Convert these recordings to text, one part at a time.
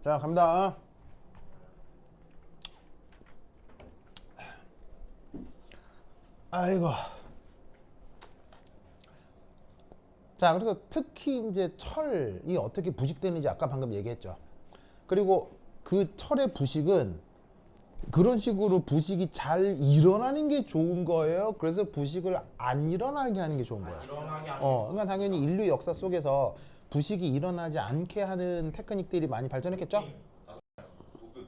자, 갑니다. 아이고. 자, 그래서 특히 이제 철이 어떻게 부식되는지 아까 방금 얘기했죠. 그리고 그 철의 부식은 그런 식으로 부식이 잘 일어나는 게 좋은 거예요. 그래서 부식을 안 일어나게 하는 게 좋은 거예요. 일어나게 하는 그러니까 당연히 인류 역사 속에서 부식이 일어나지 않게 하는 테크닉들이 많이 발전했겠죠? 도급.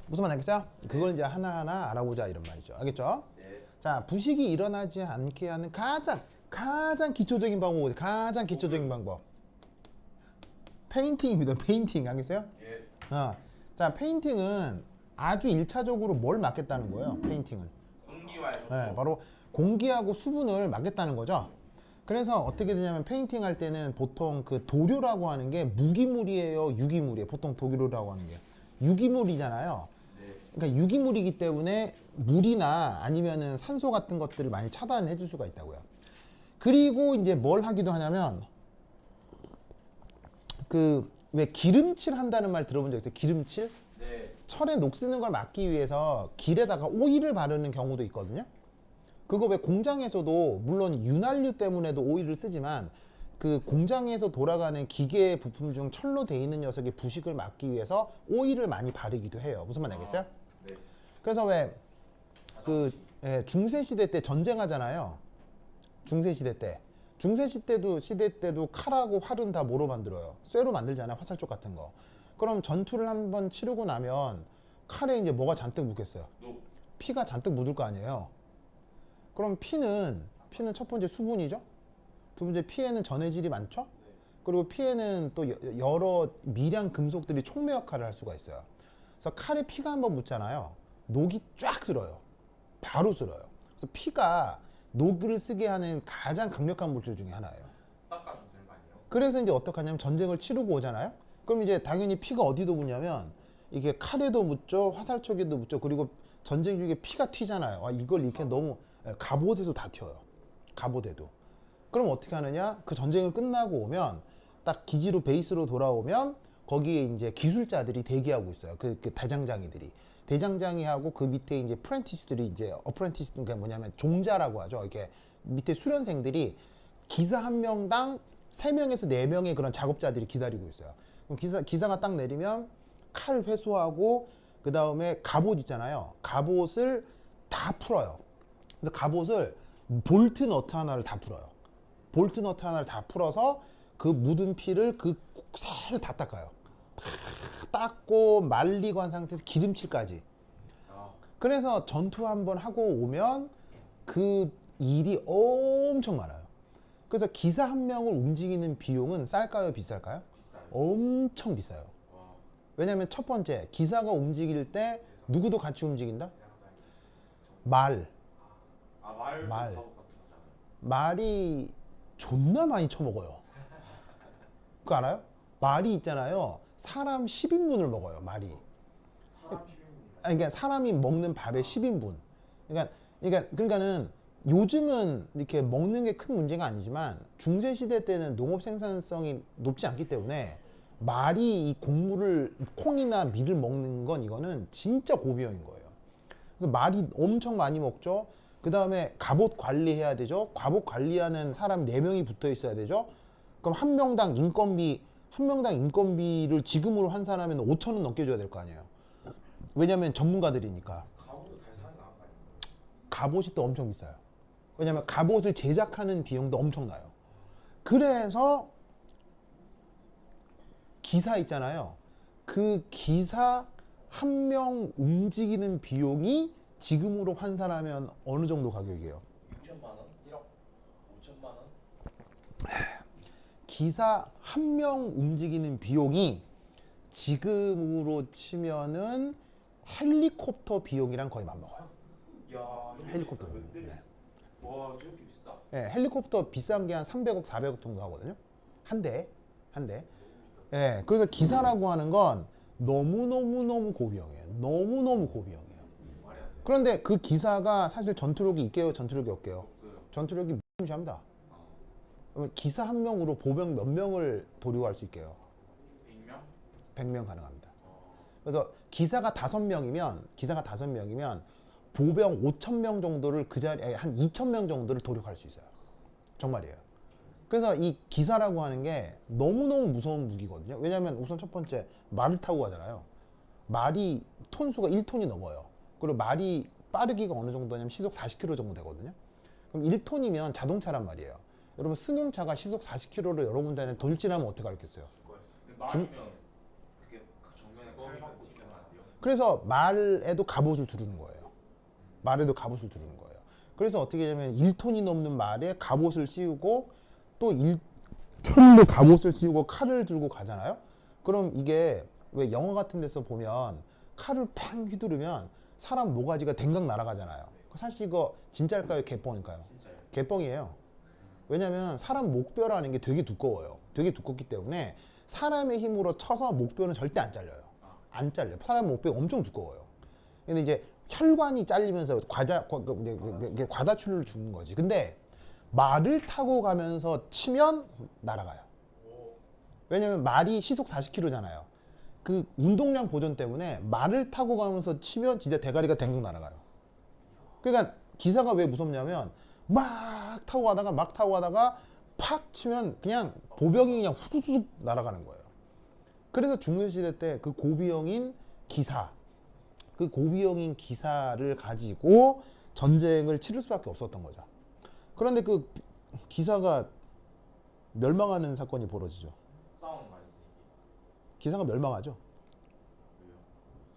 무슨 말 알겠어요? 그걸 이제 하나하나 알아보자 이런 말이죠. 알겠죠? 네. 자, 부식이 일어나지 않게 하는 가장 기초적인 방법, 가장 기초적인 방법. 페인팅입니다. 페인팅. 알겠어요? 예. 자, 페인팅은 아주 1차적으로 뭘 막겠다는 거예요. 페인팅은. 공기와의 접촉. 네, 바로 공기하고 수분을 막겠다는 거죠. 그래서 어떻게 되냐면 페인팅 할 때는 보통 그 도료라고 하는 게 무기물이에요, 유기물이에요. 보통 도료라고 하는 게 유기물이잖아요. 네. 그러니까 유기물이기 때문에 물이나 아니면은 산소 같은 것들을 많이 차단해 줄 수가 있다고요. 그리고 이제 뭘 하기도 하냐면 그 왜 기름칠 한다는 말 들어본 적 있어요? 기름칠? 네. 철에 녹슬는 걸 막기 위해서 길에다가 오일을 바르는 경우도 있거든요. 그거 왜 공장에서도 물론 윤활유 때문에도 오일을 쓰지만 그 공장에서 돌아가는 기계 부품 중 철로 돼 있는 녀석의 부식을 막기 위해서 오일을 많이 바르기도 해요. 무슨 말 알겠어요? 네. 그래서 왜 그 중세 시대 때 전쟁하잖아요. 중세 시대 때. 시대 때도 칼하고 활은 다 뭐로 만들어요? 쇠로 만들잖아요. 화살촉 같은 거. 그럼 전투를 한번 치르고 나면 칼에 이제 뭐가 잔뜩 묻겠어요? 녹. 피가 잔뜩 묻을 거 아니에요. 그럼 피는 첫 번째 수분이죠. 두 번째 피에는 전해질이 많죠. 그리고 피에는 또 여러 미량 금속들이 촉매 역할을 할 수가 있어요. 그래서 칼에 피가 한번 묻잖아요. 녹이 쫙 쓸어요. 바로 쓸어요. 그래서 피가 녹을 쓰게 하는 가장 강력한 물질 중에 하나예요. 닦아주는 거 아니에요? 그래서 이제 어떻게 하냐면 전쟁을 치르고 오잖아요. 그럼 이제 당연히 피가 어디도 묻냐면 이게 칼에도 묻죠, 화살촉에도 묻죠. 그리고 전쟁 중에 피가 튀잖아요. 이걸 이렇게 너무 갑옷에도 다 튀어요. 갑옷에도. 그럼 어떻게 하느냐? 그 전쟁을 끝나고 오면 딱 기지로 베이스로 돌아오면 거기에 이제 기술자들이 대기하고 있어요. 그 대장장이들이. 대장장이 하고 그 밑에 이제 프렌티스들이 이제 어프렌티스는 그게 뭐냐면 종자라고 하죠. 이렇게 밑에 수련생들이 기사 한 명당 3명에서 4명의 그런 작업자들이 기다리고 있어요. 그럼 기사가 딱 내리면 칼 회수하고 그 다음에 갑옷 있잖아요. 갑옷을 다 풀어요. 그래서 갑옷을 볼트 너트 하나를 다 풀어요. 볼트 너트 하나를 다 풀어서 그 묻은 피를 새로 다 닦아요. 다 닦고 말리고 한 상태에서 기름칠까지. 아. 그래서 전투 한번 하고 오면 그 일이 엄청 많아요. 그래서 기사 한 명을 움직이는 비용은 쌀까요, 비쌀까요? 비싸요. 엄청 비싸요. 와. 왜냐면 첫 번째, 기사가 움직일 때 누구도 같이 움직인다? 대장장이. 말. 말도 말. 작업 같은 거잖아요. 말이 존나 많이 처먹어요. 그거 알아요? 말이 있잖아요. 사람 10인분을 먹어요, 말이. 사람 10인분이요. 그러니까 사람이 먹는 밥의 10인분. 그러니까는 요즘은 이렇게 먹는 게 큰 문제가 아니지만 중세 시대 때는 농업 생산성이 높지 않기 때문에 말이 이 곡물을 콩이나 밀을 먹는 건 이거는 진짜 고비용인 거예요. 그래서 말이 엄청 많이 먹죠. 그 다음에 갑옷 관리해야 되죠. 갑옷 관리하는 사람 4명이 붙어 있어야 되죠. 그럼 한 명당 인건비를 지금으로 환산하면 5천 원 넘게 줘야 될 거 아니에요. 왜냐면 전문가들이니까. 가구도 잘 사는 거 아닌가요? 갑옷이 또 엄청 비싸요. 왜냐면 갑옷을 제작하는 비용도 엄청나요. 그래서 기사 있잖아요. 그 기사 한 명 움직이는 비용이 지금으로 환산하면 어느 정도 가격이에요? 6천만 원? 1억 5천만 원? 기사 한 명 움직이는 비용이 지금으로 치면은 헬리콥터 비용이랑 거의 맞먹어요. 야, 헬리콥터 몇 비용이. 대 네. 와, 저렇게 비싸. 헬리콥터 비싼 게 한 300억, 400억 정도 하거든요. 한 대. 너무 비싸. 그래서 기사라고 하는 건 너무너무너무 고비용이에요. 너무너무 고비용이에요. 말이 안 돼. 그런데 그 기사가 사실 전투력이 있게요, 전투력이 없게요? 없어요. 전투력이 무시합니다. 아. 그러면 기사 한 명으로 보병 몇 명을 도륙할 수 있게요? 100명? 100명 가능합니다. 그래서 기사가 5명이면 보병 5,000명 정도를 그 자리에 한 2,000명 정도를 도륙할 수 있어요. 정말이에요. 그래서 이 기사라고 하는 게 너무너무 무서운 무기거든요. 왜냐하면 우선 첫 번째 말을 타고 가잖아요. 말이 톤수가 1톤이 넘어요. 그리고 말이 빠르기가 어느 정도냐면 시속 40km 정도 되거든요. 그럼 1톤이면 자동차란 말이에요. 여러분 승용차가 시속 40km를 여러 군데 안에 돌진하면 어떻게 하겠어요? 근데 말이면 그게 정면에 칼 받고 죽으면 안 돼요? 그래서 말에도 갑옷을 두르는 거예요. 말에도 갑옷을 두르는 거예요. 그래서 어떻게 되냐면 1톤이 넘는 말에 갑옷을 씌우고 또 1톤도 갑옷을 씌우고 칼을 들고 가잖아요. 그럼 이게 왜 영화 같은 데서 보면 칼을 팡 휘두르면 사람 모가지가 댕강 날아가잖아요. 사실 이거 진짜일까요? 개뻥일까요? 진짜요? 개뻥이에요. 왜냐면 사람 목뼈라는 게 되게 두꺼워요. 되게 두껍기 때문에 사람의 힘으로 쳐서 목뼈는 절대 안 잘려요. 안 잘려요. 사람 목뼈가 엄청 두꺼워요. 근데 이제 혈관이 잘리면서 과다출혈을 주는 거지. 근데 말을 타고 가면서 치면 날아가요. 왜냐면 말이 시속 40km잖아요. 그 운동량 보존 때문에 말을 타고 가면서 치면 진짜 대가리가 댕강 날아가요. 그러니까 기사가 왜 무섭냐면 막 타고 가다가 팍 치면 그냥 보병이 그냥 후두둑 날아가는 거예요. 그래서 중세시대 때 그 고비형인 기사를 가지고 전쟁을 치를 수밖에 없었던 거죠. 그런데 그 기사가 멸망하는 사건이 벌어지죠. 싸우는 거 아니지? 기사가 멸망하죠.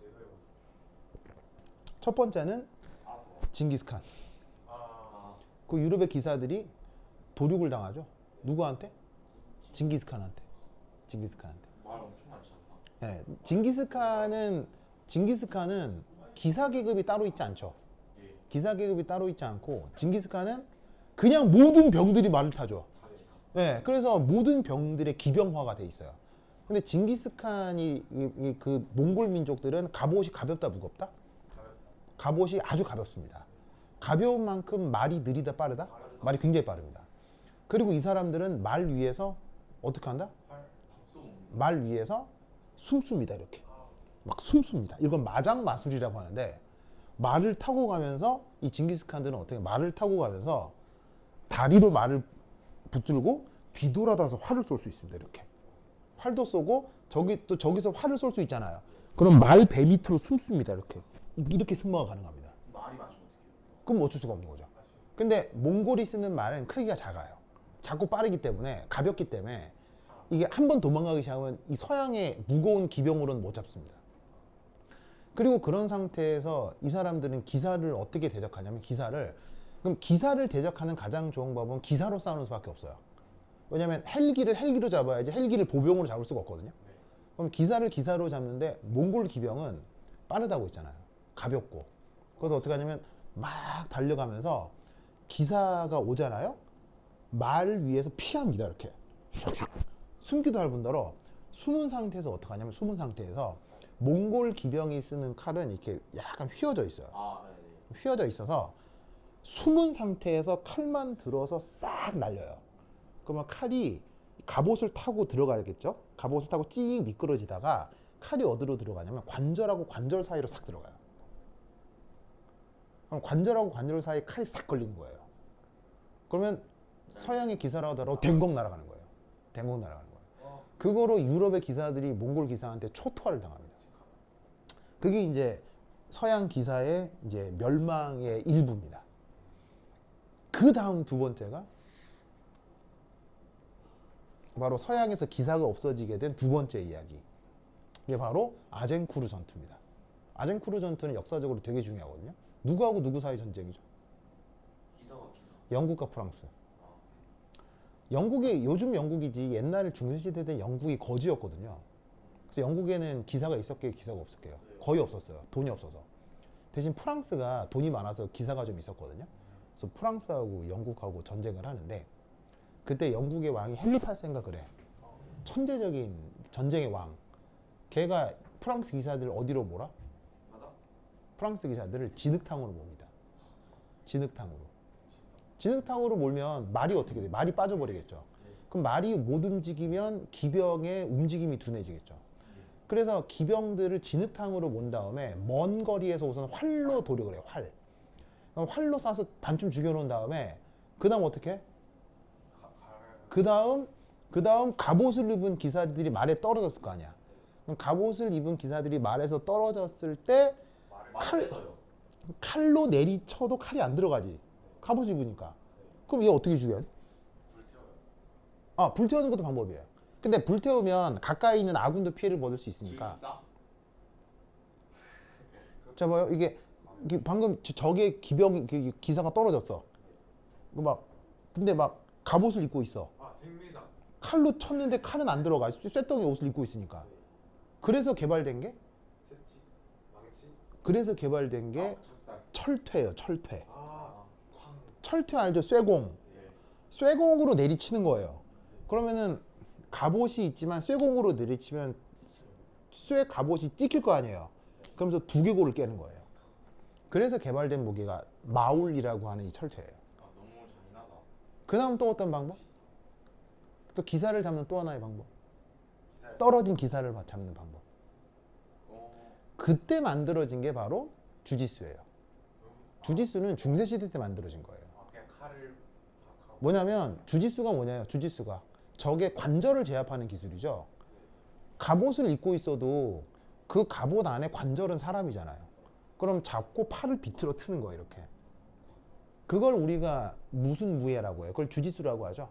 왜요? 첫 번째는 아서. 징기스칸. 아. 그 유럽의 기사들이 도륙을 당하죠. 누구한테? 징기스칸한테. 말 엄청 많지 않나? 네, 징기스칸은 기사 계급이 따로 있지 않죠. 예. 기사 계급이 따로 있지 않고 징기스칸은 그냥 모든 병들이 말을 타죠. 다 있어. 네, 그래서 모든 병들의 기병화가 돼 있어요. 근데 징기스칸이 그 몽골 민족들은 갑옷이 가볍다 무겁다? 갑옷이 아주 가볍습니다. 가벼운 만큼 말이 느리다 빠르다? 말이 굉장히 빠릅니다. 그리고 이 사람들은 말 위에서 어떻게 한다? 말 위에서 숨습니다. 이렇게 막 숨습니다. 이건 마장 마술이라고 하는데 말을 타고 가면서 이 징기스칸들은 어떻게 말을 타고 가면서 다리로 말을 붙들고 뒤돌아다서 활을 쏠 수 있습니다. 이렇게 활도 쏘고 저기서 활을 쏠 수 있잖아요. 그럼 말 배 밑으로 숨습니다. 이렇게 승마가 가능합니다. 말이 맞으면 어떻게 해요? 그럼 어쩔 수가 없는 거죠. 근데 몽골이 쓰는 말은 크기가 작아요. 작고 빠르기 때문에 가볍기 때문에 이게 한 번 도망가기 시작하면 이 서양의 무거운 기병으로는 못 잡습니다. 그리고 그런 상태에서 이 사람들은 기사를 어떻게 대적하냐면 그럼 기사를 대적하는 가장 좋은 방법은 기사로 싸우는 수밖에 없어요. 왜냐하면 헬기로 잡아야지 헬기를 보병으로 잡을 수가 없거든요. 그럼 기사로 잡는데 몽골 기병은 빠르다고 했잖아요. 가볍고. 그래서 어떻게 하냐면 막 달려가면서 기사가 오잖아요. 말 위에서 피합니다. 이렇게 숨기도 할 뿐더러 숨은 상태에서 어떻게 하냐면 몽골 기병이 쓰는 칼은 이렇게 약간 휘어져 있어요. 아, 네. 휘어져 있어서 숨은 상태에서 칼만 들어서 싹 날려요. 그러면 칼이 갑옷을 타고 들어가야겠죠? 갑옷을 타고 찌익 미끄러지다가 칼이 어디로 들어가냐면 관절하고 관절 사이로 싹 들어가요. 그럼 관절하고 관절 사이에 칼이 싹 걸리는 거예요. 그러면 서양의 기사라고 하더라도 댕공 날아가는 거예요. 그거로 유럽의 기사들이 몽골 기사한테 초토화를 당합니다. 그게 이제 서양 기사의 이제 멸망의 일부입니다. 그 다음 두 번째가 바로 서양에서 기사가 없어지게 된 두 번째 이야기. 이게 바로 아젠쿠르 전투입니다. 아젠쿠르 전투는 역사적으로 되게 중요하거든요. 누구하고 누구 사이 전쟁이죠? 기사. 영국과 프랑스. 요즘 영국이지 옛날 중세시대 때 영국이 거지였거든요. 그래서 영국에는 기사가 있었게요, 기사가 없었게요? 거의 없었어요. 돈이 없어서. 대신 프랑스가 돈이 많아서 기사가 좀 있었거든요. 그래서 프랑스하고 영국하고 전쟁을 하는데 그때 영국의 왕이 헨리 8세인가 그래. 천재적인 전쟁의 왕. 걔가 프랑스 기사들을 어디로 몰아? 프랑스 기사들을 진흙탕으로 몹니다. 진흙탕으로 몰면 말이 어떻게 돼? 말이 빠져버리겠죠. 그럼 말이 못 움직이면 기병의 움직임이 둔해지겠죠. 그래서 기병들을 진흙탕으로 몬 다음에 먼 거리에서 우선 활로 도륙을 해요. 활. 그럼 활로 쏴서 반쯤 죽여놓은 다음에 그 다음 어떻게 해? 그 다음 갑옷을 입은 기사들이 말에 떨어졌을 거 아니야. 그럼 갑옷을 입은 기사들이 말에서 떨어졌을 때 말에서요. 칼로 내리쳐도 칼이 안 들어가지. 갑옷 입으니까. 그럼 얘 어떻게 죽여? 불태워요. 아, 불태우는 것도 방법이에요. 근데 불태우면 가까이 있는 아군도 피해를 받을 수 있으니까. 기사? 자, 봐요. 이게 방금 적의 기사가 떨어졌어. 근데 막 갑옷을 입고 있어. 아, 생리장. 칼로 쳤는데 칼은 안 들어가. 쇠덩이 옷을 입고 있으니까. 그래서 개발된 게 채찍. 망치. 그래서 개발된 게 찹쌀. 철퇴예요. 철퇴. 아, 쾅. 철퇴 알죠? 쇠공. 예. 쇠공으로 내리치는 거예요. 그러면은 갑옷이 있지만 쇠공으로 내리치면 쇠 갑옷이 찍힐 거 아니에요. 그러면서 두개골을 깨는 거예요. 그래서 개발된 무기가 마울이라고 하는 이 철퇴예요. 아, 너무 잔인하다. 그 다음 또 어떤 방법? 또 기사를 잡는 또 하나의 방법. 기사를. 떨어진 기사를 잡는 방법. 어. 그때 만들어진 게 바로 주짓수예요. 주짓수는 중세시대 때 만들어진 거예요. 아, 그냥 칼을 박하고. 뭐냐면 주짓수가 뭐냐요? 주짓수가 적의 관절을 제압하는 기술이죠. 갑옷을 입고 있어도 그 갑옷 안에 관절은 사람이잖아요. 그럼 잡고 팔을 비틀어 트는 거예요. 이렇게. 그걸 우리가 무슨 무예라고 해요? 그걸 주짓수라고 하죠.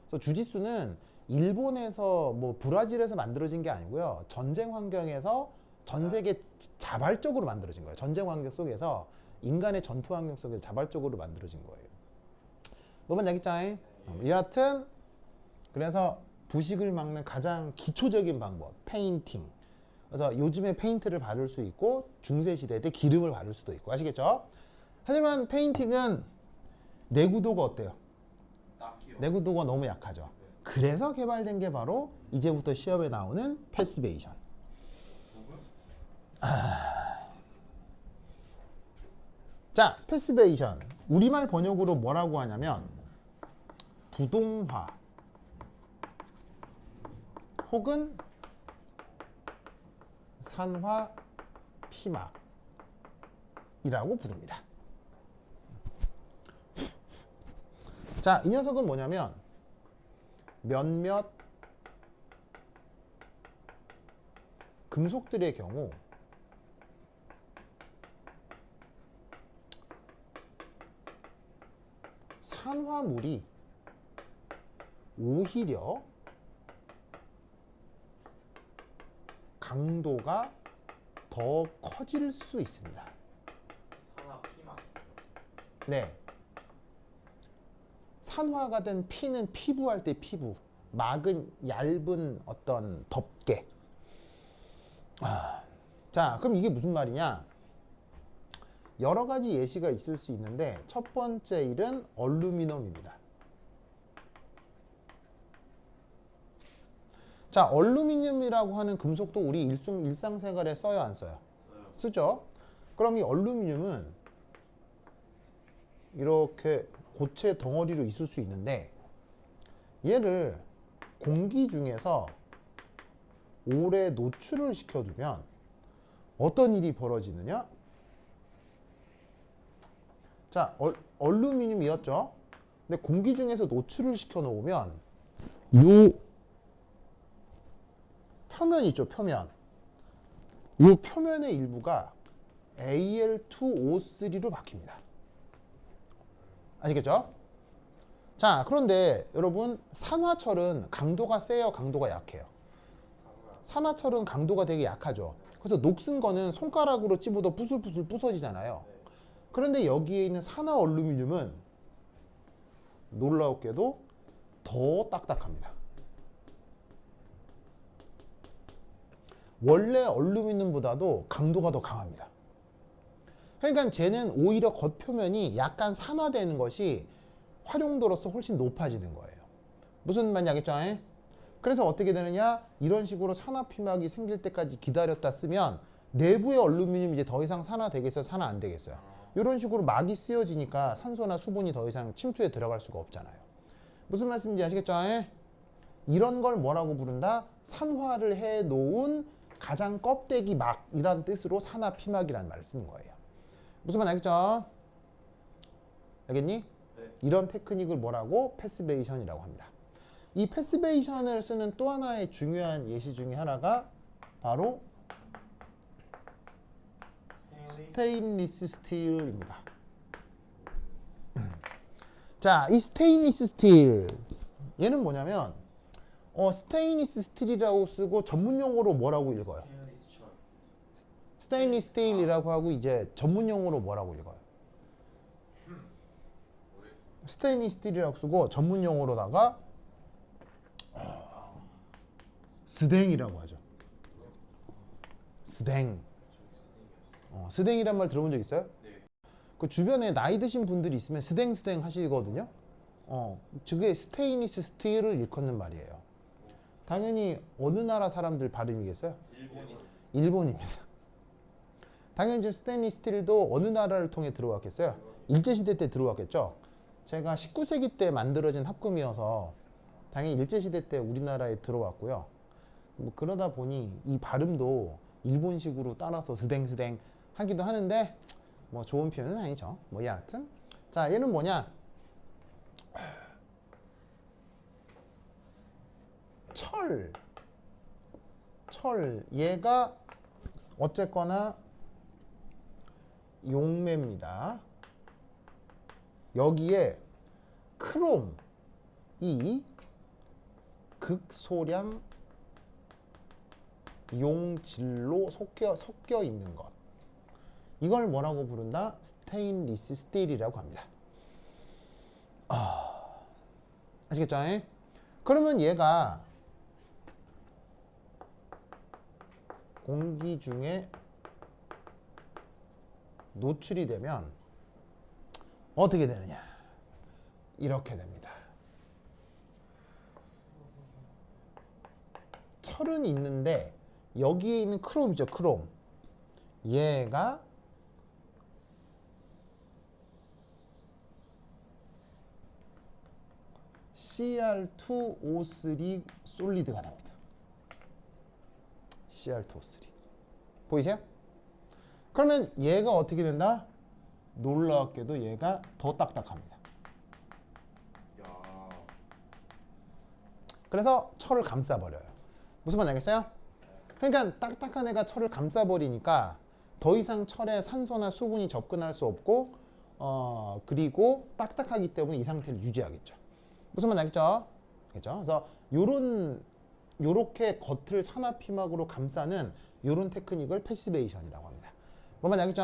그래서 주짓수는 일본에서 뭐 브라질에서 만들어진 게 아니고요. 전쟁 환경에서 전 세계 자발적으로 만들어진 거예요. 전쟁 환경 속에서 인간의 전투 환경 속에서 자발적으로 만들어진 거예요. 뭐만 얘기했잖아요. 여하튼 그래서 부식을 막는 가장 기초적인 방법, 페인팅. 그래서 요즘에 페인트를 바를 수 있고 중세 시대 때 기름을 바를 수도 있고 아시겠죠? 하지만 페인팅은 내구도가 어때요? 딱히요. 내구도가 너무 약하죠. 그래서 개발된 게 바로 이제부터 시험에 나오는 패스베이션. 부분? 자, 패스베이션. 우리말 번역으로 뭐라고 하냐면 부동화 혹은 산화 피막이라고 부릅니다. 자, 이 녀석은 뭐냐면 몇몇 금속들의 경우 산화물이 오히려 강도가 더 커질 수 있습니다. 산화 피막. 네. 산화가 된 피는 피부할 때 피부, 막은 얇은 어떤 덮개. 자, 그럼 이게 무슨 말이냐? 여러 가지 예시가 있을 수 있는데 첫 번째 일은 얼루미늄입니다. 자, 얼루미늄이라고 하는 금속도 우리 일상생활에 써요, 안 써요? 써요. 쓰죠? 그럼 이 얼루미늄은 이렇게 고체 덩어리로 있을 수 있는데 얘를 공기 중에서 오래 노출을 시켜두면 어떤 일이 벌어지느냐? 자, 얼루미늄이었죠? 근데 공기 중에서 노출을 시켜놓으면 요 표면 있죠, 표면. 이 표면의 일부가 Al2O3로 바뀝니다. 아시겠죠? 자, 그런데 여러분 산화철은 강도가 세요, 강도가 약해요? 산화철은 강도가 되게 약하죠. 그래서 녹슨 거는 손가락으로 찝어도 부슬부슬 부서지잖아요. 그런데 여기에 있는 산화 얼루미늄은 놀라웠게도 더 딱딱합니다. 원래 얼루미늄보다도 강도가 더 강합니다. 그러니까 쟤는 오히려 겉표면이 약간 산화되는 것이 활용도로서 훨씬 높아지는 거예요. 무슨 말인지 알겠죠? 그래서 어떻게 되느냐? 이런 식으로 산화 피막이 생길 때까지 기다렸다 쓰면 내부의 얼루미늄이 이제 더 이상 산화되겠어요? 산화 안 되겠어요? 이런 식으로 막이 쓰여지니까 산소나 수분이 더 이상 침투에 들어갈 수가 없잖아요. 무슨 말씀인지 아시겠죠? 이런 걸 뭐라고 부른다? 산화를 해 놓은 가장 껍데기 막이라는 뜻으로 산화 피막이라는 말을 쓰는 거예요. 무슨 말 알겠죠? 알겠니? 네. 이런 테크닉을 뭐라고? 패스베이션이라고 합니다. 이 패스베이션을 쓰는 또 하나의 중요한 예시 중에 하나가 바로 스테인리스 스틸입니다. 자, 이 스테인리스 스틸 얘는 뭐냐면 스테인리스 스틸이라고 쓰고 전문 용어로 뭐라고 읽어요? 스테인리스 스틸이라고 하고 이제 전문 용어로 뭐라고 읽어요? 스테인리스 스틸이라고 쓰고 전문 용어로다가 스댕이라고 하죠. 스댕. 스댕이란 말 들어본 적 있어요? 네. 그 주변에 나이 드신 분들이 있으면 스댕 하시거든요. 그게 스테인리스 스틸을 일컫는 말이에요. 당연히 어느 나라 사람들 발음이겠어요? 일본입니다. 당연히 이제 스테인리스 스틸도 어느 나라를 통해 들어왔겠어요? 일제시대 때 들어왔겠죠. 제가 19세기 때 만들어진 합금이어서 당연히 일제시대 때 우리나라에 들어왔고요. 뭐 그러다 보니 이 발음도 일본식으로 따라서 스댕 하기도 하는데 뭐 좋은 표현은 아니죠. 뭐 여하튼 자, 얘는 뭐냐? 철 얘가 어쨌거나 용매입니다. 여기에 크롬 이 극소량 용질로 섞여 있는 것, 이걸 뭐라고 부른다? 스테인리스 스틸이라고 합니다. 아시겠죠? 그러면 얘가 공기 중에 노출이 되면 어떻게 되느냐? 이렇게 됩니다. 철은 있는데 여기에 있는 크롬이죠. 크롬. 얘가 Cr2O3 솔리드가 됩니다. Cr2O3. 보이세요? 그러면 얘가 어떻게 된다? 놀랍게도 얘가 더 딱딱합니다. 야. 그래서 철을 감싸버려요. 무슨 말 알겠어요? 그러니까 딱딱한 애가 철을 감싸버리니까 더 이상 철에 산소나 수분이 접근할 수 없고 그리고 딱딱하기 때문에 이 상태를 유지하겠죠. 무슨 말 알겠죠? 그렇죠? 그래서 요렇게 겉을 산화 피막으로 감싸는 요런 테크닉을 패시베이션이라고 합니다. 뭐만 알겠죠?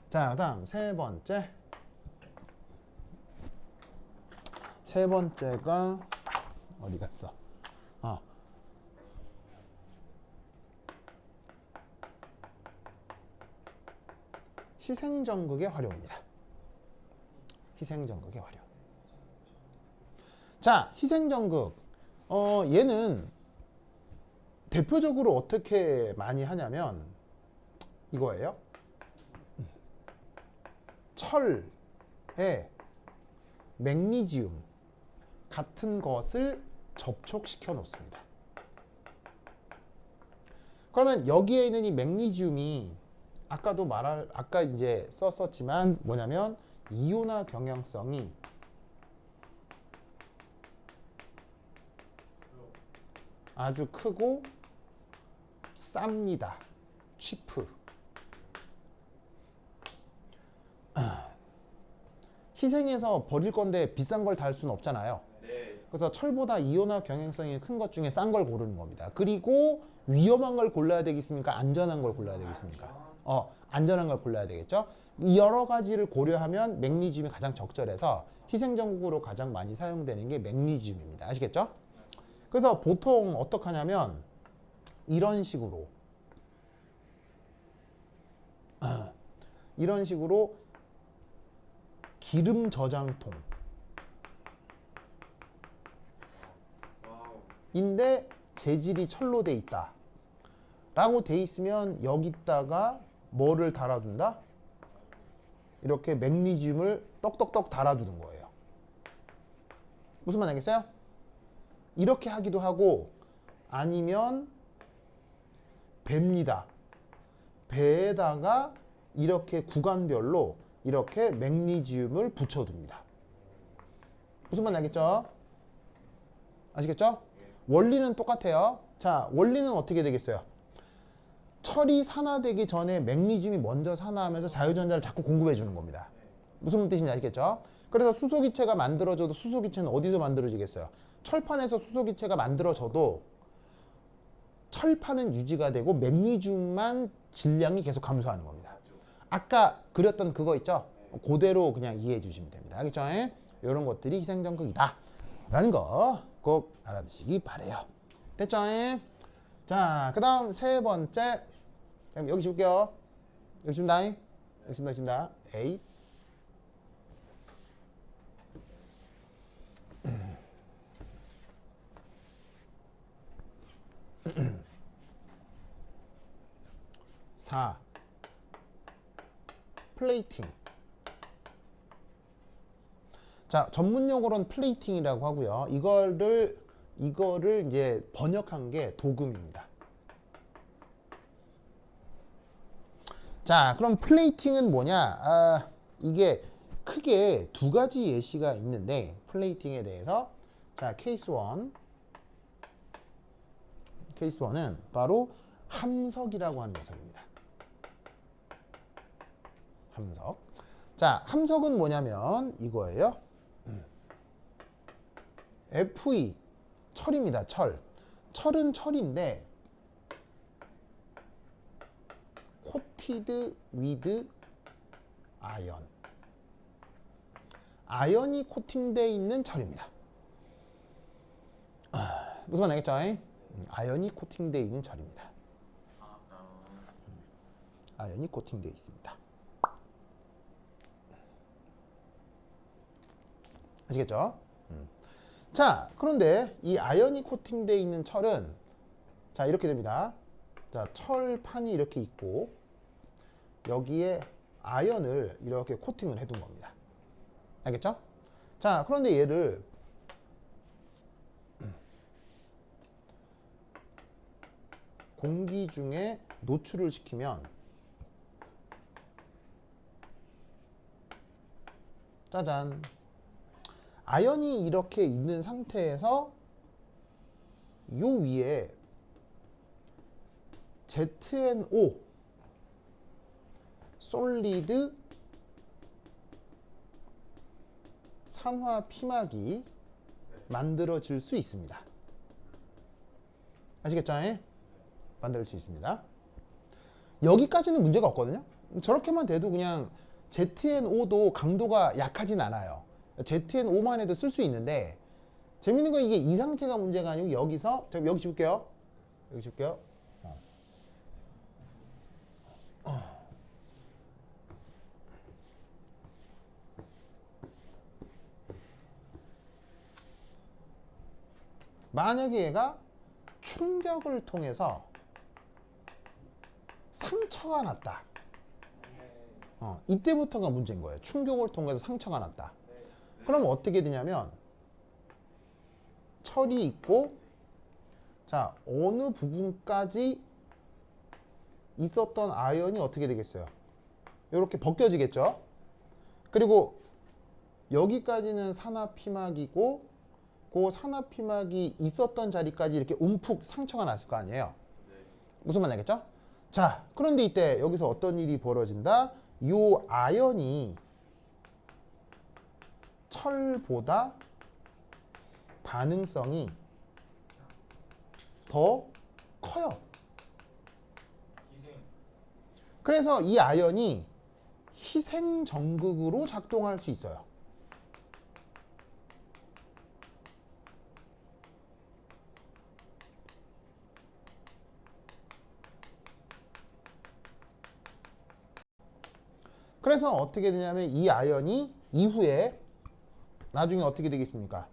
자, 그다음 세 번째가 어디 갔어? 희생전극의 활용입니다. 희생전극의 활용. 자, 희생전극. 얘는 대표적으로 어떻게 많이 하냐면 이거예요. 철에 맥니지움 같은 것을 접촉시켜 놓습니다. 그러면 여기에 있는 이 맥니지움이 아까 이제 썼었지만 뭐냐면 이온화 경향성이 아주 크고 쌉니다. 치프. 희생해서 버릴 건데 비싼 걸 달 수는 없잖아요. 네. 그래서 철보다 이온화 경향성이 큰 것 중에 싼 걸 고르는 겁니다. 그리고 위험한 걸 골라야 되겠습니까? 안전한 걸 골라야 되겠습니까? 안전한 걸 골라야 되겠죠. 이 여러 가지를 고려하면 맥니지움이 가장 적절해서 희생전극으로 가장 많이 사용되는 게 맥니지움입니다. 아시겠죠? 그래서 보통 어떻게 하냐면 이런 식으로 기름 저장통 인데 재질이 철로 돼 있다 라고 돼 있으면 여기다가 뭐를 달아둔다? 이렇게 맥니지움을 떡떡떡 달아두는 거예요. 무슨 말 알겠어요? 이렇게 하기도 하고 아니면 배입니다. 배에다가 이렇게 구간별로 이렇게 맥니지움을 붙여둡니다. 무슨 말인지 알겠죠? 아시겠죠? 원리는 똑같아요. 자, 원리는 어떻게 되겠어요? 철이 산화되기 전에 맥니지움이 먼저 산화하면서 자유전자를 자꾸 공급해 주는 겁니다. 무슨 뜻인지 아시겠죠? 그래서 수소기체가 만들어져도 수소기체는 어디서 만들어지겠어요? 철판에서 수소기체가 만들어져도 철판은 유지가 되고 맥니지움만 질량이 계속 감소하는 겁니다. 아까 그렸던 그거 있죠? 그대로 그냥 이해해 주시면 됩니다. 알겠죠? 이런 것들이 희생전극이다 라는 거 꼭 알아두시기 바래요. 됐죠? 자, 그 다음 세 번째. 그럼 여기 줄게요. 여기 줍니다. 여기 줍니다. 여기 줍니다. A. 사. 플레이팅. 자, 전문 용어로는 플레이팅이라고 하고요. 이거를 이제 번역한 게 도금입니다. 자, 그럼 플레이팅은 뭐냐? 이게 크게 두 가지 예시가 있는데 플레이팅에 대해서 자, 케이스 1. 케이스 1은 바로 함석이라고 하는 녀석입니다. 함석. 자, 함석은 뭐냐면 이거예요. Fe, 철입니다. 철. 철은 철인데 코티드 위드 아연. 아연이 코팅되어 있는 철입니다. 무슨 말 알겠죠? 아연이 코팅되어 있는 철입니다. 아연이 코팅되어 있습니다. 아시겠죠? 자, 그런데 이 아연이 코팅되어 있는 철은 자, 이렇게 됩니다. 자, 철판이 이렇게 있고 여기에 아연을 이렇게 코팅을 해둔 겁니다. 알겠죠? 자, 그런데 얘를 공기 중에 노출을 시키면 짜잔, 아연이 이렇게 있는 상태에서 요 위에 ZNO 솔리드 산화 피막이 만들어질 수 있습니다. 아시겠죠? 만들 수 있습니다. 여기까지는 문제가 없거든요. 저렇게만 돼도 그냥 ZNO도 강도가 약하진 않아요. ZNO만 해도 쓸 수 있는데 재밌는 건 이게 이 상태가 문제가 아니고 여기서 여기 줄게요. 여기 줄게요. 만약에 얘가 충격을 통해서 상처가 났다. 이때부터가 문제인 거예요. 충격을 통해서 상처가 났다. 그럼 어떻게 되냐면 철이 있고 자, 어느 부분까지 있었던 아연이 어떻게 되겠어요? 이렇게 벗겨지겠죠? 그리고 여기까지는 산화피막이고 그 산화피막이 있었던 자리까지 이렇게 움푹 상처가 났을 거 아니에요? 무슨 말 알겠죠? 자, 그런데 이때 여기서 어떤 일이 벌어진다? 요 아연이 철보다 반응성이 더 커요. 그래서 이 아연이 희생전극으로 작동할 수 있어요. 그래서 어떻게 되냐면 이 아연이 이후에 나중에 어떻게 되겠습니까?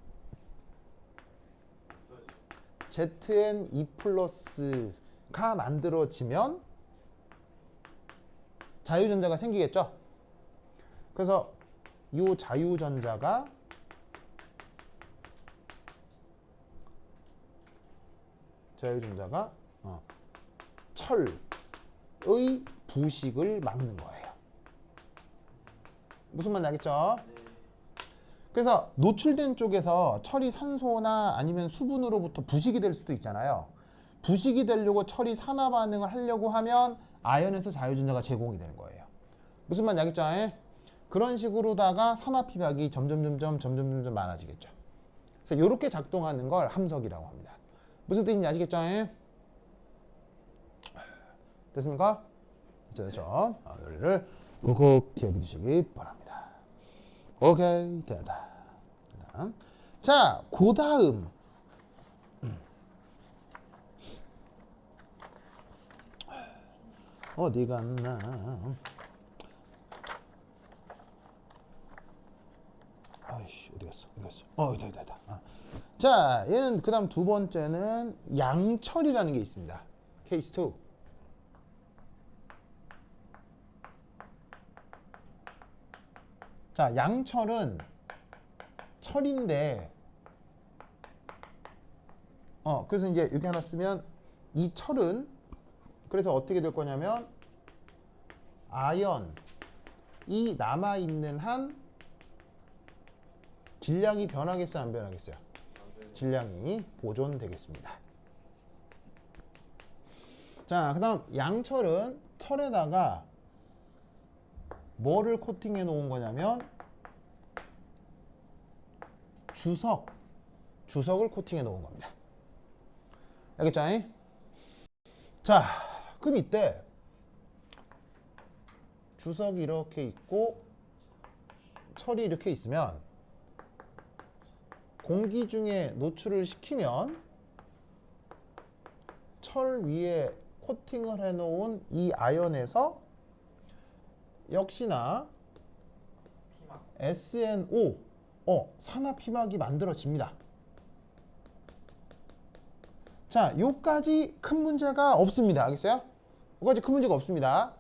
ZN2 플러스가 만들어지면 자유전자가 생기겠죠? 그래서 이 자유전자가 철의 부식을 막는 거예요. 무슨 말인지 알겠죠? 네. 그래서 노출된 쪽에서 철이 산소나 아니면 수분으로부터 부식이 될 수도 있잖아요. 부식이 되려고 철이 산화 반응을 하려고 하면 아연에서 자유전자가 제공이 되는 거예요. 무슨 말인지 알겠죠? 에? 그런 식으로다가 산화 피박이 점점 많아지겠죠. 그래서 이렇게 작동하는 걸 함석이라고 합니다. 무슨 뜻인지 아시겠죠? 에? 됐습니까? 됐죠? 여기를 꼭 기억해 두시기 바랍니다. 오케이, 됐다. 자, 그 다음 어디 갔나? 아이씨, 어디 갔어? 여기다. 자, 얘는 그 다음 두 번째는 양철이라는 게 있습니다. 케이스 2. 자, 양철은 철인데, 그래서 이제 여기 하나 쓰면 이 철은 그래서 어떻게 될 거냐면 아연이 남아있는 한 질량이 변하겠어요, 안 변하겠어요? 질량이 보존되겠습니다. 자, 그 다음 양철은 철에다가 뭐를 코팅해 놓은 거냐면 주석을 코팅해 놓은 겁니다. 알겠죠? 자, 그럼 이때 주석이 이렇게 있고 철이 이렇게 있으면 공기 중에 노출을 시키면 철 위에 코팅을 해 놓은 이 아연에서 역시나 피막. SNO 산화 피막이 만들어집니다. 자, 요까지 큰 문제가 없습니다. 알겠어요? 요까지 큰 문제가 없습니다.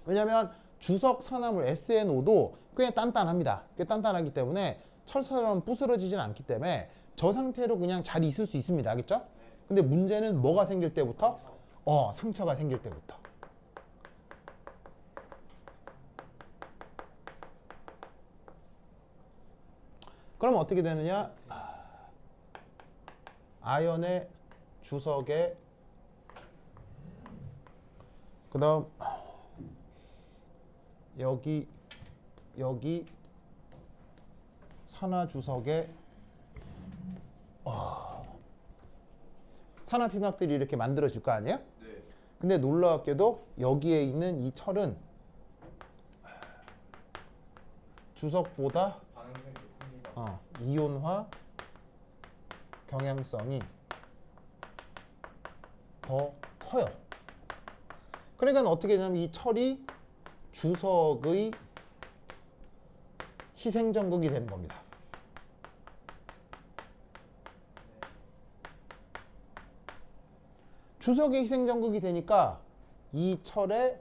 왜냐하면 주석 산화물 SNO도 꽤 단단합니다. 꽤 단단하기 때문에 철처럼 부스러지진 않기 때문에 저 상태로 그냥 잘 있을 수 있습니다. 알겠죠? 근데 문제는 뭐가 생길 때부터? 상처가 생길 때부터. 그럼 어떻게 되느냐? 아연의 주석에 그 다음 여기 산화 주석에 산화 피막들이 이렇게 만들어질 거 아니에요? 네. 근데 놀랍게도 여기에 있는 이 철은 주석보다 반응성이 큽니다. 이온화 경향성이 더 커요. 그러니까 어떻게 되냐면 이 철이 주석의 희생전극이 되는 겁니다. 주석의 희생전극이 되니까 이 철의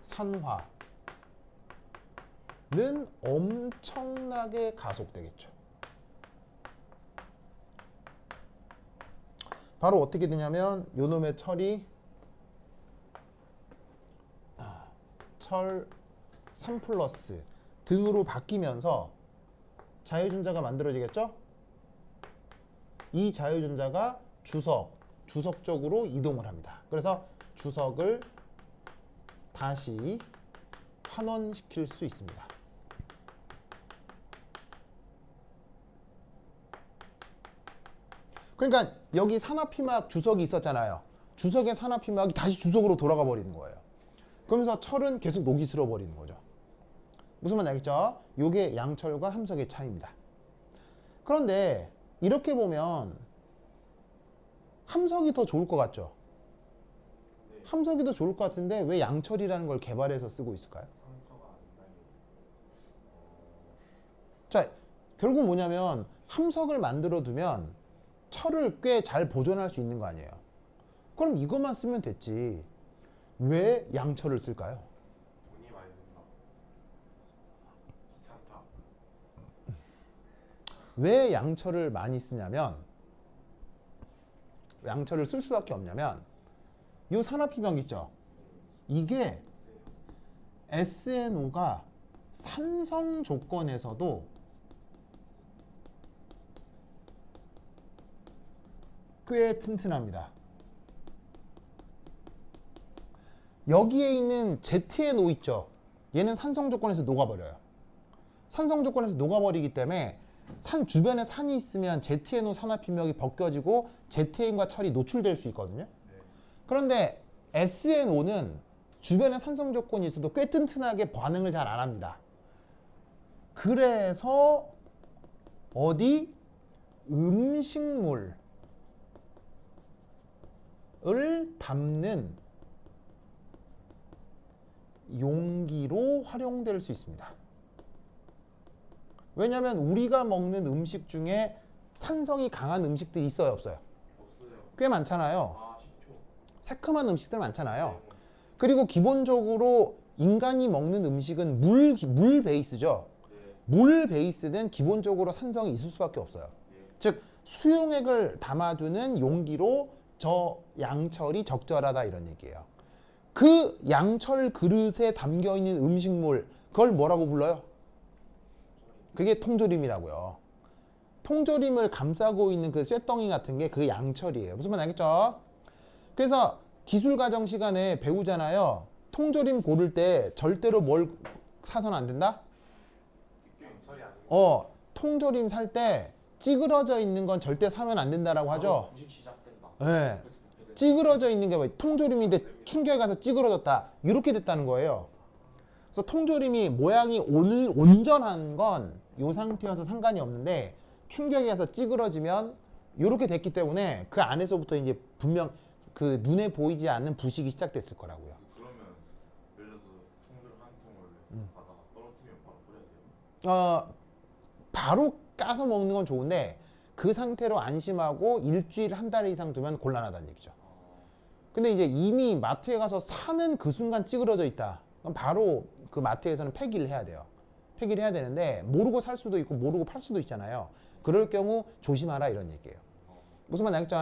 산화는 엄청나게 가속되겠죠. 바로 어떻게 되냐면 요놈의 철이 철 3+ 등으로 바뀌면서 자유전자가 만들어지겠죠? 이 자유전자가 주석 쪽으로 이동을 합니다. 그래서 주석을 다시 환원시킬 수 있습니다. 그러니까 여기 산화피막 주석이 있었잖아요. 주석의 산화피막이 다시 주석으로 돌아가 버리는 거예요. 그러면서 철은 계속 녹이 슬어 버리는 거죠. 무슨 말인지 알겠죠? 요게 양철과 함석의 차이입니다. 그런데 이렇게 보면 함석이 더 좋을 것 같죠? 네. 함석이 더 좋을 것 같은데 왜 양철이라는 걸 개발해서 쓰고 있을까요? 상처가 안 나게. 자, 결국 뭐냐면 함석을 만들어 두면 철을 꽤 잘 보존할 수 있는 거 아니에요. 그럼 이것만 쓰면 됐지. 왜 양철을 쓸까요? 돈이 많이 든다. 귀찮다. 왜 양철을 많이 쓰냐면 양철을 쓸 수밖에 없냐면 이 산화피병 있죠. 이게 SNO가 산성 조건에서도 꽤 튼튼합니다. 여기에 있는 ZNO 있죠. 얘는 산성 조건에서 녹아버려요. 산성 조건에서 녹아버리기 때문에 산 주변에 산이 있으면 ZNO 산화피명이 벗겨지고 ZN과 철이 노출될 수 있거든요. 그런데 SNO는 주변에 산성 조건이 있어도 꽤 튼튼하게 반응을 잘 안 합니다. 그래서 어디 음식물을 담는 용기로 활용될 수 있습니다. 왜냐하면 우리가 먹는 음식 중에 산성이 강한 음식들이 있어요, 없어요? 없어요. 꽤 많잖아요. 아, 식초. 새콤한 음식들 많잖아요. 네. 그리고 기본적으로 인간이 먹는 음식은 물 베이스죠. 네. 물 베이스는 기본적으로 산성이 있을 수밖에 없어요. 네. 즉 수용액을 담아두는 용기로 저 양철이 적절하다 이런 얘기예요. 그 양철 그릇에 담겨 있는 음식물 그걸 뭐라고 불러요? 그게 통조림이라고요. 통조림을 감싸고 있는 그 쇳덩이 같은 게 그 양철이에요. 무슨 말 알겠죠? 그래서 기술 과정 시간에 배우잖아요. 통조림 고를 때 절대로 뭘 사서는 안 된다? 양철이 아니고 통조림 살 때 찌그러져 있는 건 절대 사면 안 된다라고 하죠. 음식 시작된다. 네. 그래서 붓게 된다. 찌그러져 있는 게 뭐 통조림인데 충격에 가서 찌그러졌다. 이렇게 됐다는 거예요. 그래서 통조림이 모양이 온전한 건 이 상태여서 상관이 없는데 충격에 가서 찌그러지면 이렇게 됐기 때문에 그 안에서부터 이제 분명 그 눈에 보이지 않는 부식이 시작됐을 거라고요. 그러면 예를 들어서 통조림 한 통을 바다가 떨어뜨리면 바로 버려야 돼요? 바로 까서 먹는 건 좋은데 그 상태로 안심하고 일주일 한 달 이상 두면 곤란하다는 얘기죠. 근데 이제 이미 마트에 가서 사는 그 순간 찌그러져 있다. 그럼 바로 그 마트에서는 폐기를 해야 돼요. 폐기를 해야 되는데 모르고 살 수도 있고 모르고 팔 수도 있잖아요. 그럴 경우 조심하라 이런 얘기예요. 무슨 말 알겠죠?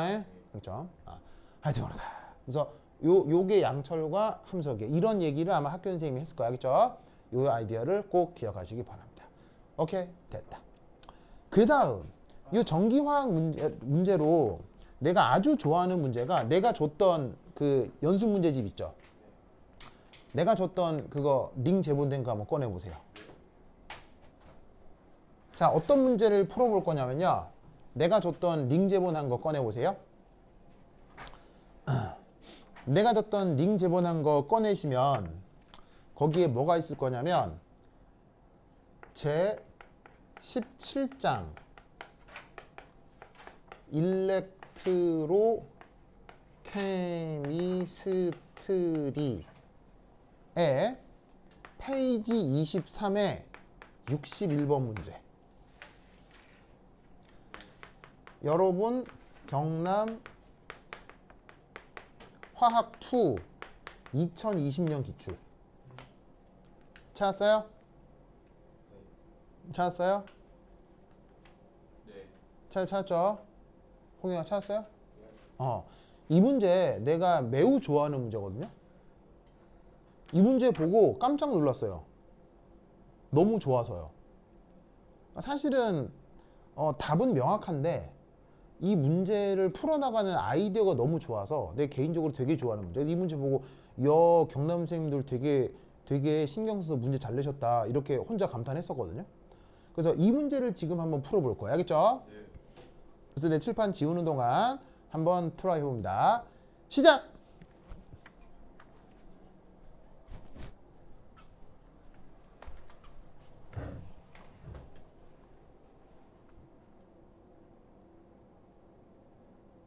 그렇죠? 하여튼 그렇다. 그래서 요게 양철과 함석이에요. 이런 얘기를 아마 학교 선생님이 했을 거야. 알겠죠? 요 아이디어를 꼭 기억하시기 바랍니다. 오케이, 됐다. 그 다음 이 전기화학 문제로 내가 아주 좋아하는 문제가 내가 줬던 그 연습 문제집 있죠. 내가 줬던 그거 링 제본된 거 한번 꺼내보세요. 자, 어떤 문제를 풀어볼 거냐면요. 내가 줬던 링 제본한 거 꺼내보세요. 내가 줬던 링 제본한 거 꺼내시면 거기에 뭐가 있을 거냐면 제 17장 일렉트로 케미스트리에 페이지 23에 61번 문제. 여러분 경남 화학2 2020년 기출 찾았어요? 찾았어요? 네. 찾았죠? 홍영아 찾았어요? 이 문제 내가 매우 좋아하는 문제거든요. 이 문제 보고 깜짝 놀랐어요. 너무 좋아서요. 사실은 답은 명확한데 이 문제를 풀어나가는 아이디어가 너무 좋아서 내 개인적으로 되게 좋아하는 문제. 이 문제 보고 야 경남 선생님들 되게 신경 써서 문제 잘 내셨다 이렇게 혼자 감탄했었거든요. 그래서 이 문제를 지금 한번 풀어볼 거예요. 알겠죠? 네. 그래서 내 칠판 지우는 동안 한번 트라이 해봅니다. 시작!